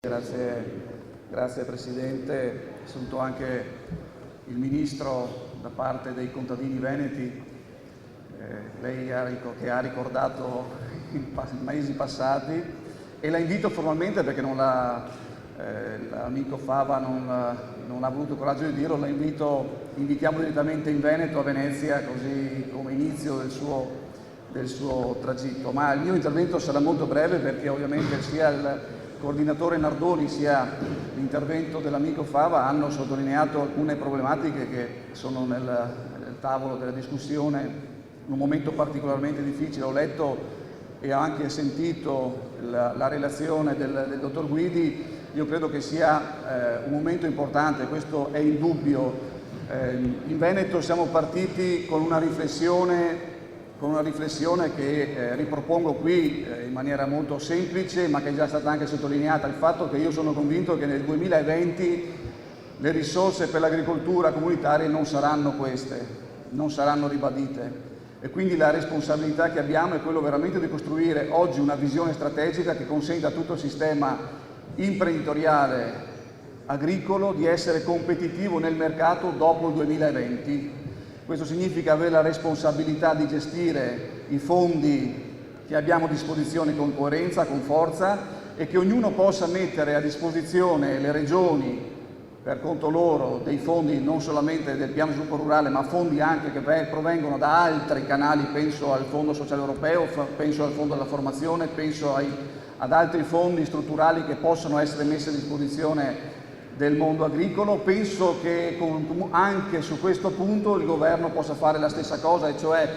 Grazie Presidente, saluto anche il Ministro da parte dei contadini veneti, lei che ha ricordato i mesi passati, e la invito formalmente, perché l'amico Fava non ha avuto il coraggio di dirlo, invitiamo direttamente in Veneto, a Venezia, così come inizio del suo tragitto. Ma il mio intervento sarà molto breve, perché ovviamente sia il coordinatore Nardoni sia l'intervento dell'amico Fava hanno sottolineato alcune problematiche che sono nel tavolo della discussione in un momento particolarmente difficile. Ho letto e ho anche sentito la relazione del dottor Guidi. Io credo che sia un momento importante, questo è indubbio. In Veneto siamo partiti con una riflessione che ripropongo qui in maniera molto semplice, ma che è già stata anche sottolineata, il fatto che io sono convinto che nel 2020 le risorse per l'agricoltura comunitaria non saranno queste, non saranno ribadite. E quindi la responsabilità che abbiamo è quello veramente di costruire oggi una visione strategica che consenta a tutto il sistema imprenditoriale agricolo di essere competitivo nel mercato dopo il 2020. Questo significa avere la responsabilità di gestire i fondi che abbiamo a disposizione con coerenza, con forza, e che ognuno possa mettere a disposizione le regioni per conto loro dei fondi non solamente del piano sviluppo rurale, ma fondi anche che provengono da altri canali. Penso al Fondo Sociale Europeo, penso al Fondo della Formazione, penso ad altri fondi strutturali che possono essere messi a disposizione del mondo agricolo. Penso che anche su questo punto il governo possa fare la stessa cosa, e cioè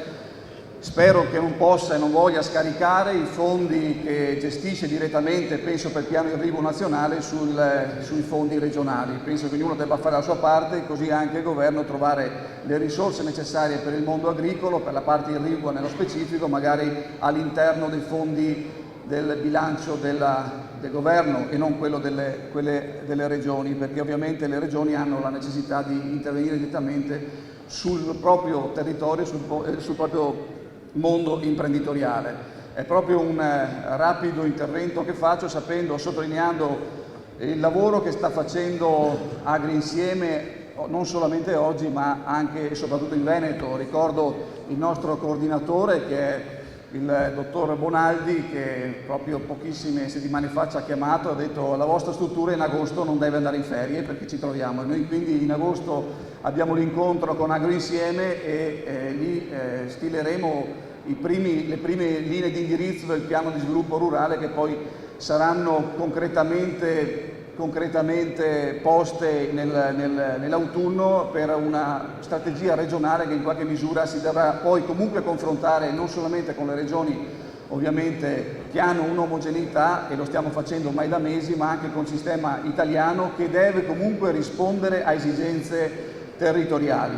spero che non possa e non voglia scaricare i fondi che gestisce direttamente, penso per il piano irriguo nazionale, sui fondi regionali. Penso che ognuno debba fare la sua parte, così anche il governo trovare le risorse necessarie per il mondo agricolo, per la parte irrigua nello specifico, magari all'interno dei fondi del bilancio del governo e non quello delle regioni, perché ovviamente le regioni hanno la necessità di intervenire direttamente sul proprio territorio, sul proprio mondo imprenditoriale. È proprio un rapido intervento che faccio, sottolineando il lavoro che sta facendo AgriInsieme non solamente oggi, ma anche e soprattutto in Veneto. Ricordo il nostro coordinatore, che è il dottor Bonaldi, che proprio pochissime settimane fa ci ha chiamato e ha detto: la vostra struttura in agosto non deve andare in ferie, perché ci troviamo. E noi quindi in agosto abbiamo l'incontro con AgriInsieme e lì stileremo le prime linee di indirizzo del piano di sviluppo rurale, che poi saranno concretamente poste nell'autunno per una strategia regionale che in qualche misura si dovrà poi comunque confrontare non solamente con le regioni ovviamente che hanno un'omogeneità, e lo stiamo facendo ormai da mesi, ma anche con il sistema italiano, che deve comunque rispondere a esigenze territoriali,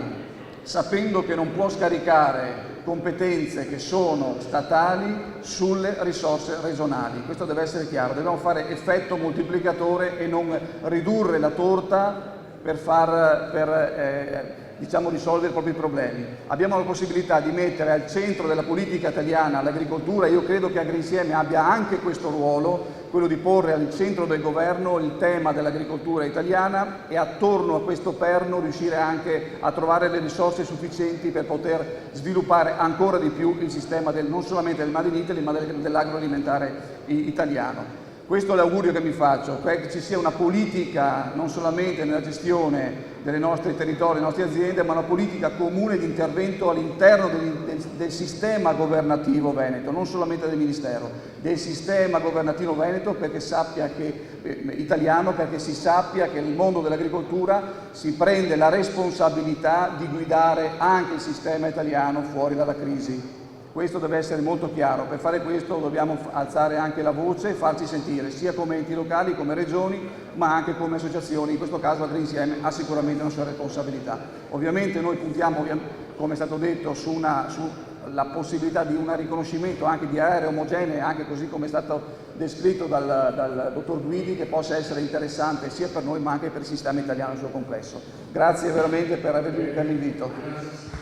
sapendo che non può scaricare competenze che sono statali sulle risorse regionali. Questo deve essere chiaro. Dobbiamo fare effetto moltiplicatore e non ridurre la torta per risolvere i propri problemi. Abbiamo la possibilità di mettere al centro della politica italiana l'agricoltura. Io credo che AgriInsieme abbia anche questo ruolo, quello di porre al centro del governo il tema dell'agricoltura italiana, e attorno a questo perno riuscire anche a trovare le risorse sufficienti per poter sviluppare ancora di più il sistema non solamente del Made in Italy, ma dell'agroalimentare italiano. Questo è l'augurio che mi faccio, che ci sia una politica non solamente nella gestione dei nostri territori, delle nostre aziende, ma una politica comune di intervento all'interno del sistema governativo veneto, non solamente del Ministero, del sistema governativo veneto, italiano, perché si sappia che il mondo dell'agricoltura si prende la responsabilità di guidare anche il sistema italiano fuori dalla crisi. Questo deve essere molto chiaro. Per fare questo dobbiamo alzare anche la voce e farci sentire, sia come enti locali, come regioni, ma anche come associazioni. In questo caso AgriInsieme ha sicuramente una sua responsabilità. Ovviamente noi puntiamo, come è stato detto, sulla possibilità di un riconoscimento anche di aree omogenee, anche così come è stato descritto dal dottor Guidi, che possa essere interessante sia per noi ma anche per il sistema italiano nel suo complesso. Grazie veramente per l'invito.